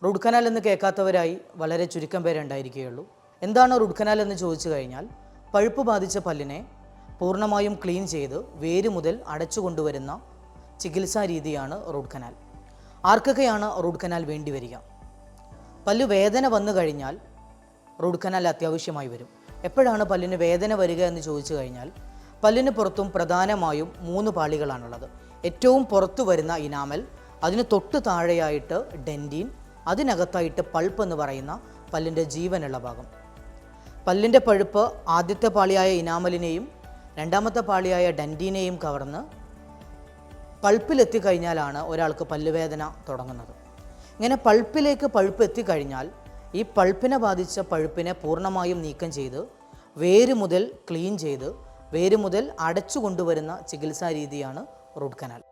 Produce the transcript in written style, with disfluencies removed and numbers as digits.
Root canal എന്ന് കേൾക്കാത്തവരായി വളരെ ചുരുക്കം പേരെ ഉണ്ടായിരിക്കുകയുള്ളൂ. എന്താണ് റൂട്ട് കനാൽ എന്ന് ചോദിച്ചു കഴിഞ്ഞാൽ, പഴുപ്പ് ബാധിച്ച പല്ലിനെ പൂർണ്ണമായും ക്ലീൻ ചെയ്ത് വേര് മുതൽ അടച്ചു കൊണ്ടുവരുന്ന ചികിത്സാ രീതിയാണ് റൂട്ട് കനാൽ. ആർക്കൊക്കെയാണ് റൂട്ട് കനാൽ വേണ്ടി വരിക? പല്ല് വേദന വന്നു കഴിഞ്ഞാൽ റൂട്ട് കനാൽ അത്യാവശ്യമായി വരും. എപ്പോഴാണ് പല്ലിന് വേദന വരിക എന്ന് ചോദിച്ചു കഴിഞ്ഞാൽ, പല്ലിന് പുറത്തും പ്രധാനമായും 3 പാളികളാണുള്ളത്. ഏറ്റവും പുറത്തു വരുന്ന ഇനാമൽ, അതിന് തൊട്ട് താഴെയായിട്ട് ഡെൻറ്റിൻ, അതിനകത്തായിട്ട് പൾപ്പ് എന്ന് പറയുന്ന പല്ലിൻ്റെ ജീവനുള്ള ഭാഗം. പല്ലിൻ്റെ പഴുപ്പ് ആദ്യത്തെ പാളിയായ ഇനാമലിനെയും രണ്ടാമത്തെ പാളിയായ ഡെൻറ്റിനെയും കവർന്ന് പൾപ്പിലെത്തിക്കഴിഞ്ഞാലാണ് ഒരാൾക്ക് പല്ലുവേദന തുടങ്ങുന്നത്. ഇങ്ങനെ പൾപ്പിലേക്ക് പഴുപ്പ് എത്തിക്കഴിഞ്ഞാൽ ഈ പൾപ്പിനെ ബാധിച്ച പഴുപ്പിനെ പൂർണ്ണമായും നീക്കം ചെയ്ത് വേര് മുതൽ ക്ലീൻ ചെയ്ത് വേര് മുതൽ അടച്ചു കൊണ്ടുവരുന്ന ചികിത്സാ രീതിയാണ് റൂട്ട് കനാൽ.